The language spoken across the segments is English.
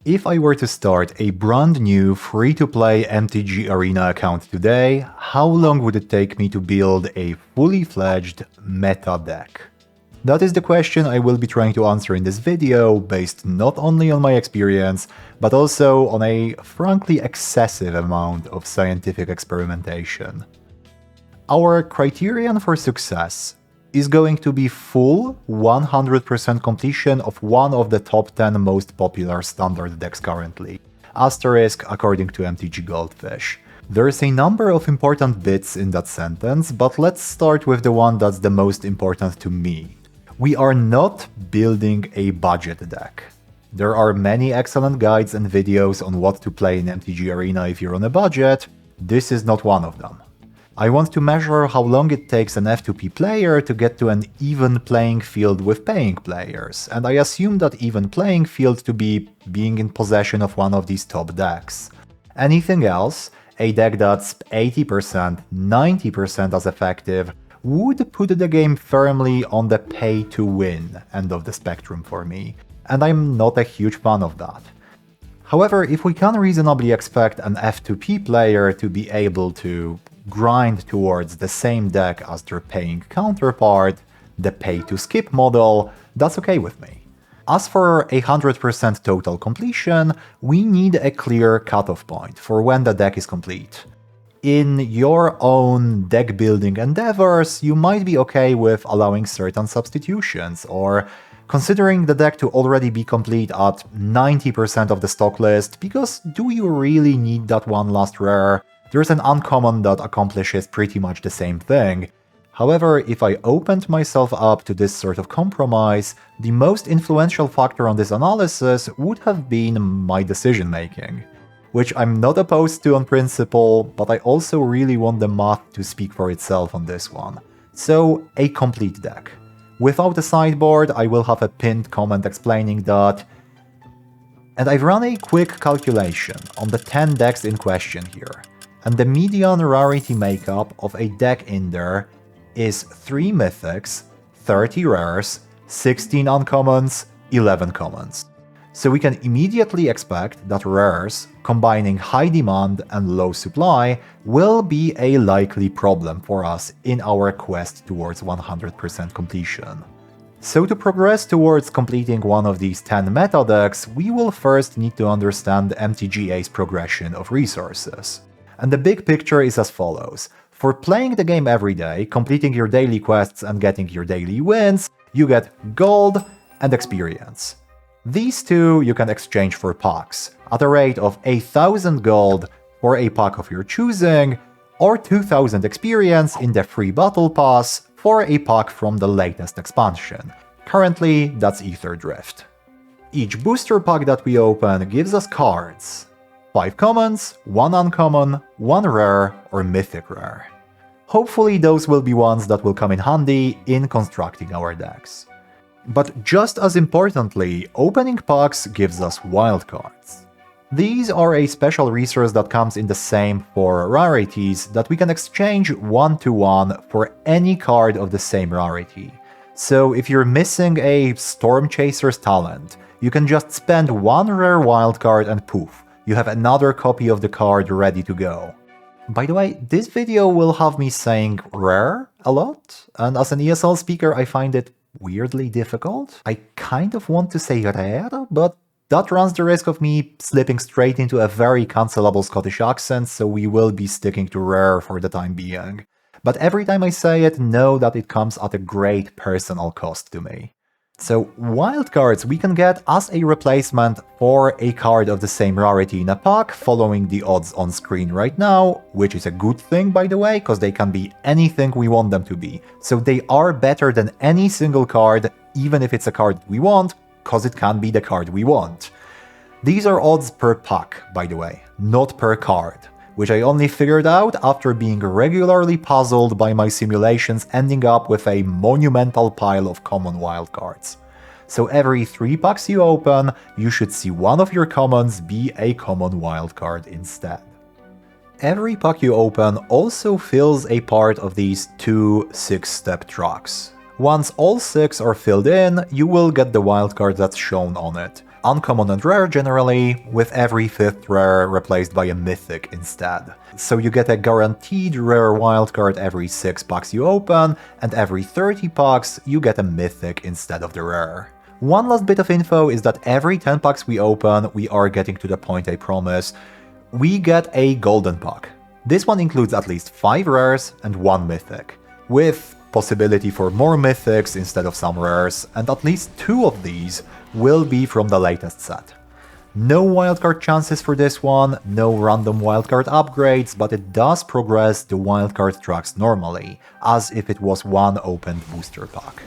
If I were to start a brand new free-to-play MTG Arena account today, how long would it take me to build a fully fledged meta deck? That is the question I will be trying to answer in this video, based not only on my experience, but also on a frankly excessive amount of scientific experimentation. Our criterion for success is going to be full 100% completion of one of the top 10 most popular standard decks currently, asterisk according to MTG Goldfish. There's a number of important bits in that sentence, but let's start with the one that's the most important to me. We are not building a budget deck. There are many excellent guides and videos on what to play in MTG Arena if you're on a budget. This is not one of them. I want to measure how long it takes an F2P player to get to an even playing field with paying players, and I assume that even playing field to be being in possession of one of these top decks. Anything else, a deck that's 80%, 90% as effective, would put the game firmly on the pay-to-win end of the spectrum for me, and I'm not a huge fan of that. However, if we can reasonably expect an F2P player to be able to grind towards the same deck as their paying counterpart, the pay-to-skip model, that's okay with me. As for 100% total completion, we need a clear cutoff point for when the deck is complete. In your own deck building endeavors, you might be okay with allowing certain substitutions, or considering the deck to already be complete at 90% of the stock list, because do you really need that one last rare? There's an uncommon that accomplishes pretty much the same thing. However, if I opened myself up to this sort of compromise, the most influential factor on this analysis would have been my decision making, which I'm not opposed to on principle, but I also really want the math to speak for itself on this one. So, a complete deck. Without a sideboard, I will have a pinned comment explaining that. And I've run a quick calculation on the 10 decks in question here, and the median rarity makeup of a deck in there is 3 mythics, 30 rares, 16 uncommons, 11 commons. So we can immediately expect that rares, combining high demand and low supply, will be a likely problem for us in our quest towards 100% completion. So to progress towards completing one of these 10 meta decks, we will first need to understand MTGA's progression of resources. And the big picture is as follows. For playing the game every day, completing your daily quests and getting your daily wins, you get gold and experience. These two you can exchange for packs, at a rate of 1,000 gold for a pack of your choosing, or 2,000 experience in the free battle pass for a pack from the latest expansion. Currently, that's Ether Drift. Each booster pack that we open gives us cards. 5 commons, 1 uncommon, 1 rare or mythic rare. Hopefully those will be ones that will come in handy in constructing our decks. But just as importantly, opening packs gives us wildcards. These are a special resource that comes in the same 4 rarities that we can exchange 1-to-1 for any card of the same rarity. So if you're missing a Storm Chaser's talent, you can just spend 1 rare wildcard and poof, you have another copy of the card ready to go. By the way, this video will have me saying rare a lot, and as an ESL speaker I find it weirdly difficult. I kind of want to say rare, but that runs the risk of me slipping straight into a very cancelable Scottish accent, so we will be sticking to rare for the time being. But every time I say it, know that it comes at a great personal cost to me. So wildcards we can get as a replacement for a card of the same rarity in a pack, following the odds on screen right now, which is a good thing by the way, because they can be anything we want them to be. So they are better than any single card, even if it's a card we want, because it can be the card we want. These are odds per pack, by the way, not per card, which I only figured out after being regularly puzzled by my simulations ending up with a monumental pile of common wildcards. So every 3 packs you open, you should see one of your commons be a common wildcard instead. Every pack you open also fills a part of these 2 6-step tracks. Once all 6 are filled in, you will get the wildcard that's shown on it. uncommon and rare generally, with every 5th rare replaced by a mythic instead. So you get a guaranteed rare wildcard every 6 packs you open, and every 30 packs you get a mythic instead of the rare. One last bit of info is that every 10 packs we open, we are getting to the point I promise, we get a golden pack. This one includes at least 5 rares and 1 mythic, with possibility for more mythics instead of some rares, and at least 2 of these will be from the latest set. No wildcard chances for this one, no random wildcard upgrades, but it does progress the wildcard tracks normally, as if it was one opened booster pack.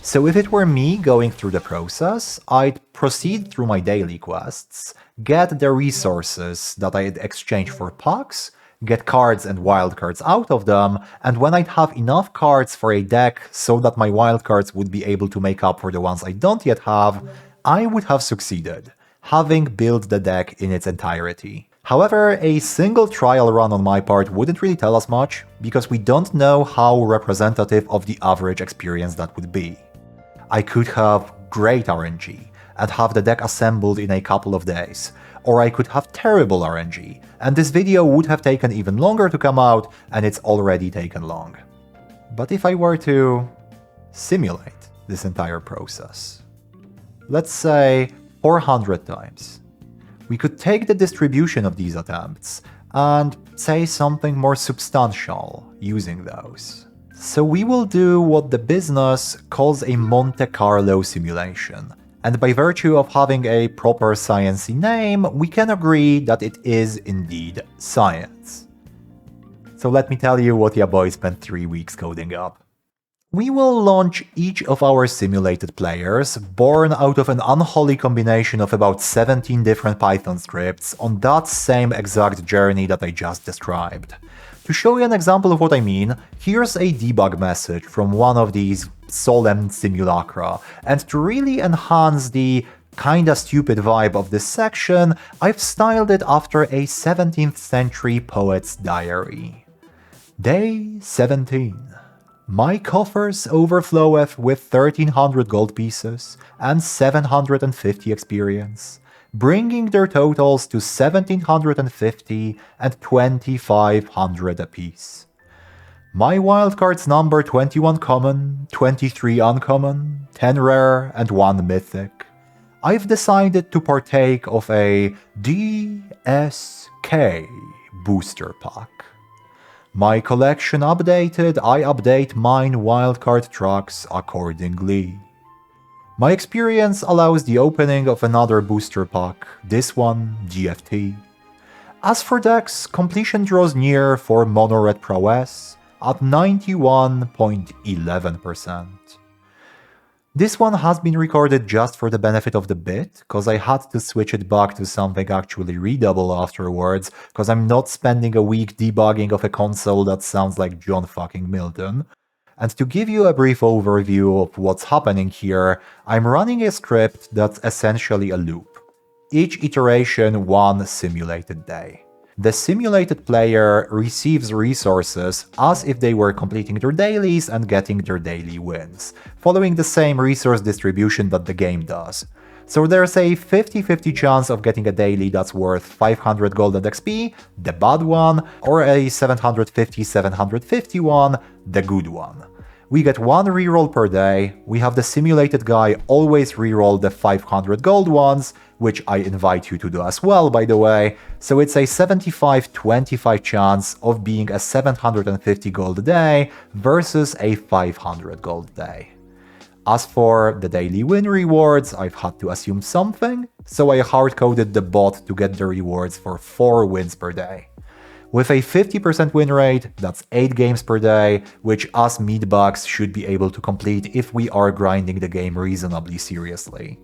So if it were me going through the process, I'd proceed through my daily quests, get the resources that I'd exchange for packs, get cards and wildcards out of them, and when I'd have enough cards for a deck so that my wildcards would be able to make up for the ones I don't yet have, I would have succeeded, having built the deck in its entirety. However, a single trial run on my part wouldn't really tell us much, because we don't know how representative of the average experience that would be. I could have great RNG and have the deck assembled in a couple of days, or I could have terrible RNG, and this video would have taken even longer to come out, and it's already taken long. But if I were to simulate this entire process, let's say 400 times, we could take the distribution of these attempts and say something more substantial using those. So we will do what the business calls a Monte Carlo simulation, and by virtue of having a proper sciencey name, we can agree that it is indeed science. So let me tell you what ya boy spent 3 weeks coding up. We will launch each of our simulated players, born out of an unholy combination of about 17 different Python scripts, on that same exact journey that I just described. To show you an example of what I mean, here's a debug message from one of these solemn simulacra, and to really enhance the kinda stupid vibe of this section, I've styled it after a 17th century poet's diary. Day 17. My coffers overfloweth with 1300 gold pieces and 750 experience, bringing their totals to 1750 and 2500 apiece. My wildcards number 21 common, 23 uncommon, 10 rare, and 1 mythic. I've decided to partake of a DSK booster pack. My collection updated, I update mine wildcard tracks accordingly. My experience allows the opening of another booster pack, this one GFT. As for decks, completion draws near for Mono Red Prowess at 91.11%. This one has been recorded just for the benefit of the bit, cause I had to switch it back to something actually readable afterwards, cause I'm not spending a week debugging of a console that sounds like John fucking Milton. And to give you a brief overview of what's happening here, I'm running a script that's essentially a loop. Each iteration one simulated day. The simulated player receives resources as if they were completing their dailies and getting their daily wins, following the same resource distribution that the game does. So there's a 50-50 chance of getting a daily that's worth 500 gold and XP, the bad one, or a 750-750 one, the good one. We get 1 reroll per day, we have the simulated guy always reroll the 500 gold ones, which I invite you to do as well, by the way, so it's a 75-25 chance of being a 750 gold day versus a 500 gold day. As for the daily win rewards, I've had to assume something, so I hard-coded the bot to get the rewards for 4 wins per day. With a 50% win rate, that's 8 games per day, which us meatbags should be able to complete if we are grinding the game reasonably seriously.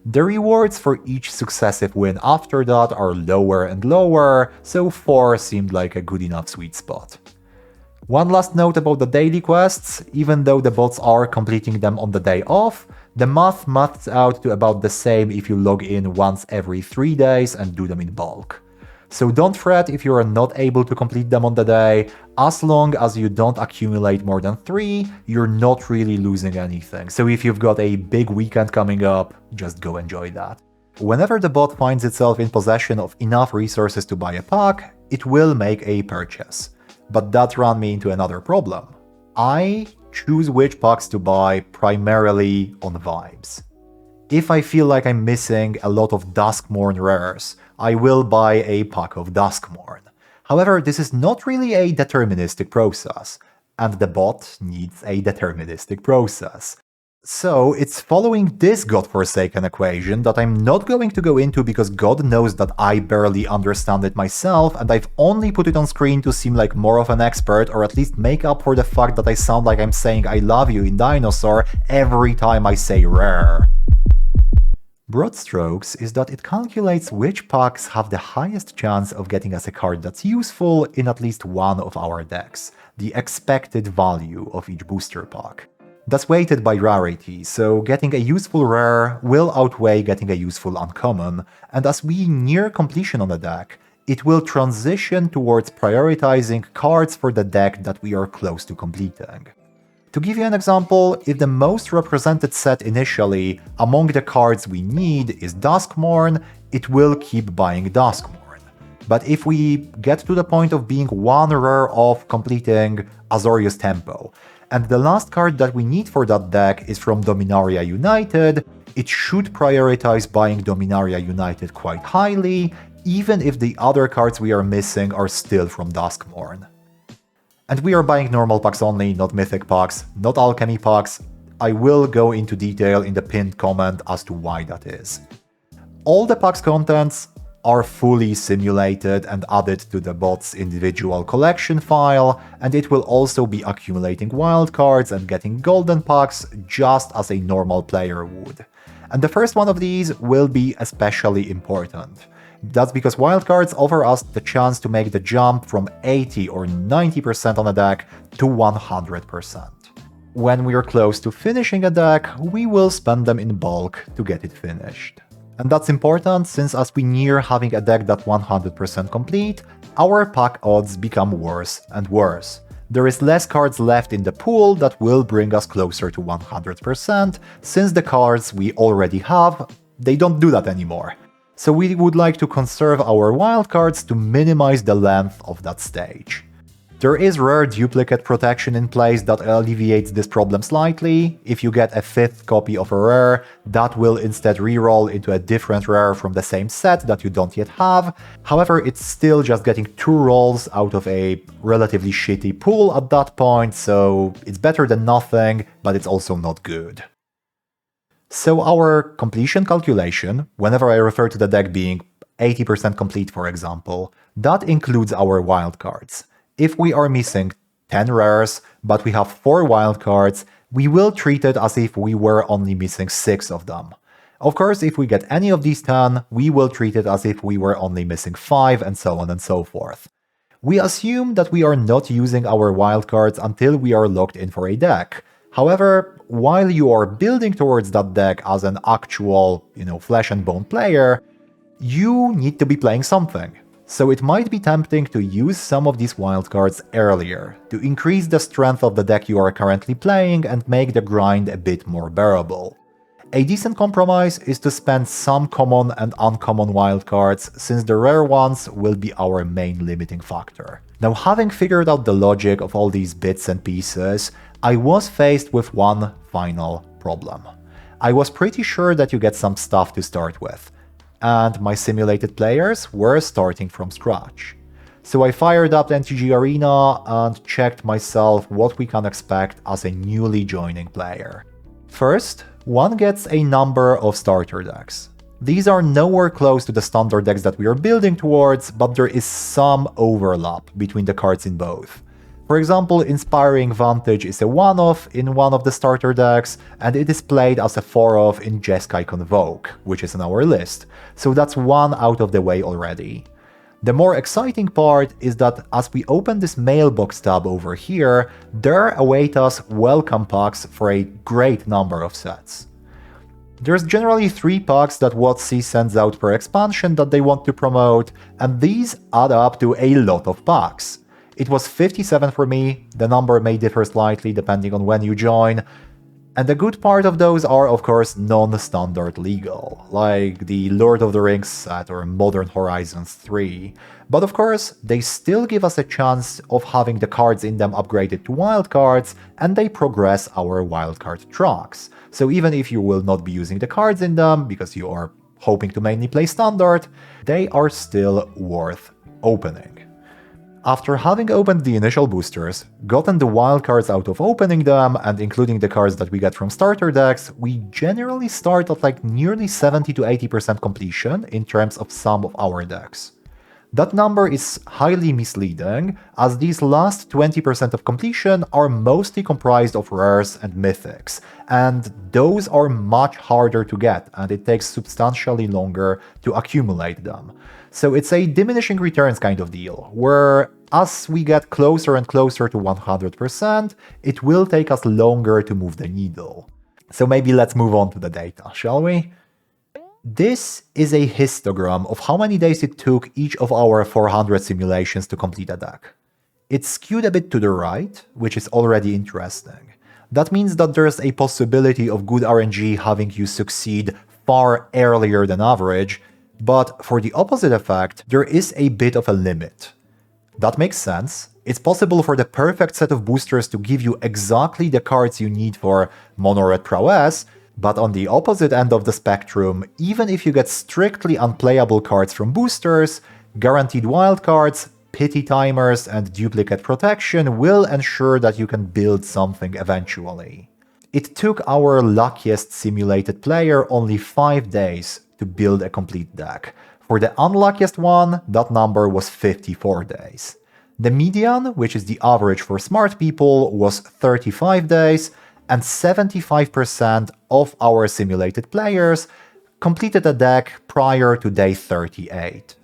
The rewards for each successive win after that are lower and lower, so 4 seemed like a good enough sweet spot. One last note about the daily quests: even though the bots are completing them on the day off, the math maths out to about the same if you log in once every 3 days and do them in bulk. So don't fret if you are not able to complete them on the day, as long as you don't accumulate more than 3, you're not really losing anything. So if you've got a big weekend coming up, just go enjoy that. Whenever the bot finds itself in possession of enough resources to buy a pack, it will make a purchase. But that ran me into another problem. I choose which packs to buy primarily on vibes. If I feel like I'm missing a lot of Duskmourn rares, I will buy a pack of Duskmourn. However, this is not really a deterministic process, and the bot needs a deterministic process. So it's following this godforsaken equation that I'm not going to go into because God knows that I barely understand it myself, and I've only put it on screen to seem like more of an expert, or at least make up for the fact that I sound like I'm saying I love you in Dinosaur every time I say rare. Broad strokes is that it calculates which packs have the highest chance of getting us a card that's useful in at least one of our decks, the expected value of each booster pack. That's weighted by rarity, so getting a useful rare will outweigh getting a useful uncommon, and as we near completion on the deck, it will transition towards prioritizing cards for the deck that we are close to completing. To give you an example, if the most represented set initially among the cards we need is Duskmourn, it will keep buying Duskmourn. But if we get to the point of being one rare off completing Azorius Tempo, and the last card that we need for that deck is from Dominaria United, it should prioritize buying Dominaria United quite highly, even if the other cards we are missing are still from Duskmourn. And we are buying normal packs only, not mythic packs, not alchemy packs. I will go into detail in the pinned comment as to why that is. All the packs' contents are fully simulated and added to the bot's individual collection file, and it will also be accumulating wildcards and getting golden packs just as a normal player would. And the first one of these will be especially important. That's because wildcards offer us the chance to make the jump from 80 or 90% on a deck to 100%. When we are close to finishing a deck, we will spend them in bulk to get it finished. And that's important since as we near having a deck that's 100% complete, our pack odds become worse and worse. There is less cards left in the pool that will bring us closer to 100%, since the cards we already have, they don't do that anymore. So we would like to conserve our wildcards to minimize the length of that stage. There is rare duplicate protection in place that alleviates this problem slightly. If you get a 5th copy of a rare, that will instead reroll into a different rare from the same set that you don't yet have. However, it's still just getting 2 rolls out of a relatively shitty pool at that point, so it's better than nothing, but it's also not good. So our completion calculation, whenever I refer to the deck being 80% complete for example, that includes our wildcards. If we are missing 10 rares, but we have 4 wildcards, we will treat it as if we were only missing 6 of them. Of course, if we get any of these 10, we will treat it as if we were only missing 5 and so on and so forth. We assume that we are not using our wildcards until we are locked in for a deck. However, while you are building towards that deck as an actual, flesh and bone player, you need to be playing something. So it might be tempting to use some of these wildcards earlier, to increase the strength of the deck you are currently playing and make the grind a bit more bearable. A decent compromise is to spend some common and uncommon wildcards, since the rare ones will be our main limiting factor. Now, having figured out the logic of all these bits and pieces, I was faced with one final problem. I was pretty sure that you get some stuff to start with, and my simulated players were starting from scratch. So I fired up the MTG Arena and checked myself what we can expect as a newly joining player. First, one gets a number of starter decks. These are nowhere close to the standard decks that we are building towards, but there is some overlap between the cards in both. For example, Inspiring Vantage is a 1-off in one of the starter decks, and it is played as a 4-off in Jeskai Convoke, which is on our list, so that's one out of the way already. The more exciting part is that as we open this mailbox tab over here, there await us welcome packs for a great number of sets. There's generally 3 packs that WotC sends out per expansion that they want to promote, and these add up to a lot of packs. It was 57 for me, the number may differ slightly depending on when you join. And the good part of those are, of course, non-standard legal, like the Lord of the Rings set or Modern Horizons 3. But of course, they still give us a chance of having the cards in them upgraded to wildcards, and they progress our wildcard tracks. So even if you will not be using the cards in them, because you are hoping to mainly play standard, they are still worth opening. After having opened the initial boosters, gotten the wildcards out of opening them, and including the cards that we get from starter decks, we generally start at like nearly 70 to 80% completion in terms of some of our decks. That number is highly misleading, as these last 20% of completion are mostly comprised of rares and mythics, and those are much harder to get, and it takes substantially longer to accumulate them. So it's a diminishing returns kind of deal, where as we get closer and closer to 100%, it will take us longer to move the needle. So maybe let's move on to the data, shall we? This is a histogram of how many days it took each of our 400 simulations to complete a deck. It's skewed a bit to the right, which is already interesting. That means that there's a possibility of good RNG having you succeed far earlier than average, but for the opposite effect, there is a bit of a limit. That makes sense. It's possible for the perfect set of boosters to give you exactly the cards you need for mono-red prowess, but on the opposite end of the spectrum, even if you get strictly unplayable cards from boosters, guaranteed wildcards, pity timers, and duplicate protection will ensure that you can build something eventually. It took our luckiest simulated player only 5 days to build a complete deck. For the unluckiest one, that number was 54 days. The median, which is the average for smart people, was 35 days, and 75% of our simulated players completed a deck prior to day 38.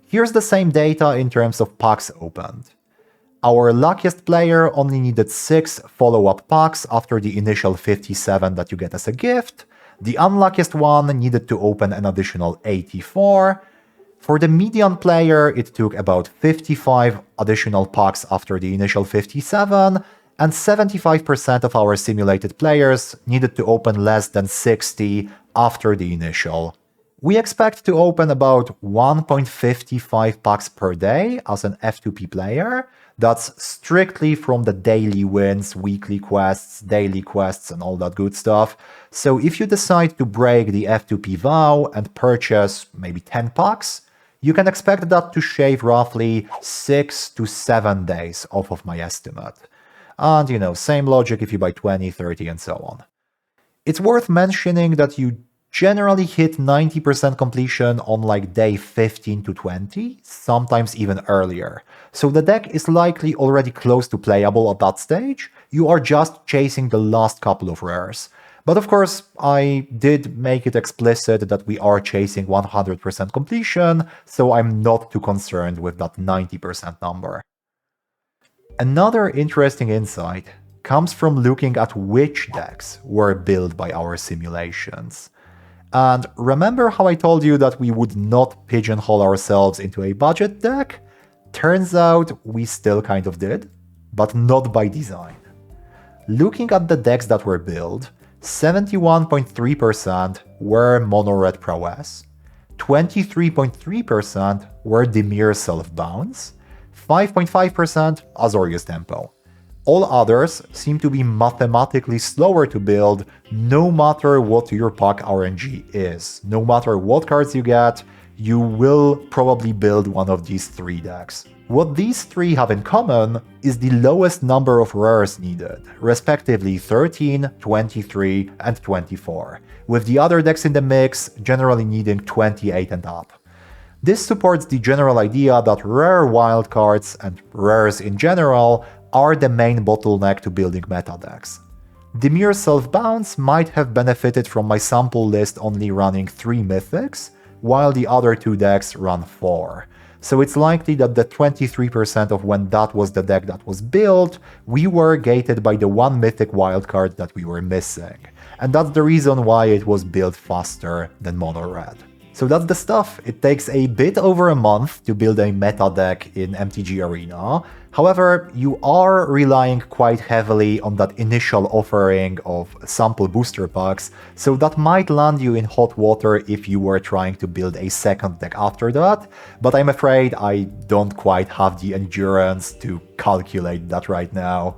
Here's the same data in terms of packs opened. Our luckiest player only needed 6 follow-up packs after the initial 57 that you get as a gift. The unluckiest one needed to open an additional 84. For the median player, it took about 55 additional packs after the initial 57, and 75% of our simulated players needed to open less than 60 after the initial. We expect to open about 1.55 packs per day as an F2P player. That's strictly from the daily wins, weekly quests, daily quests, and all that good stuff. So if you decide to break the F2P vow and purchase maybe 10 packs, you can expect that to shave roughly 6 to 7 days off of my estimate. And same logic if you buy 20, 30, and so on. It's worth mentioning that you generally hit 90% completion on like day 15 to 20, sometimes even earlier. So the deck is likely already close to playable at that stage. You are just chasing the last couple of rares. But of course, I did make it explicit that we are chasing 100% completion, so I'm not too concerned with that 90% number. Another interesting insight comes from looking at which decks were built by our simulations. And remember how I told you that we would not pigeonhole ourselves into a budget deck? Turns out we still kind of did, but not by design. Looking at the decks that were built, 71.3% were mono-red prowess, 23.3% were Dimir self-bounce, 5.5% Azorius tempo. All others seem to be mathematically slower to build no matter what your pack RNG is. No matter what cards you get, you will probably build one of these 3 decks. What these 3 have in common is the lowest number of rares needed, respectively 13, 23, and 24, with the other decks in the mix generally needing 28 and up. This supports the general idea that rare wildcards and rares in general are the main bottleneck to building meta decks. Dimir self-bounce might have benefited from my sample list only running 3 mythics, while the other 2 decks run 4. So it's likely that the 23% of when that was the deck that was built, we were gated by the 1 mythic wildcard that we were missing. And that's the reason why it was built faster than mono-red. So that's the stuff. It takes a bit over a month to build a meta deck in MTG Arena. However, you are relying quite heavily on that initial offering of sample booster packs, so that might land you in hot water if you were trying to build a second deck after that, but I'm afraid I don't quite have the endurance to calculate that right now.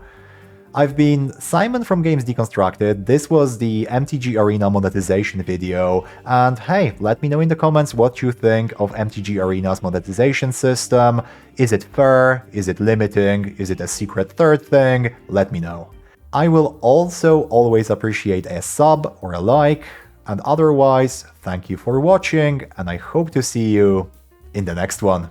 I've been Simon from Games Deconstructed, this was the MTG Arena monetization video, and hey, let me know in the comments what you think of MTG Arena's monetization system. Is it fair? Is it limiting? Is it a secret third thing? Let me know. I will also always appreciate a sub or a like, and otherwise, thank you for watching, and I hope to see you in the next one.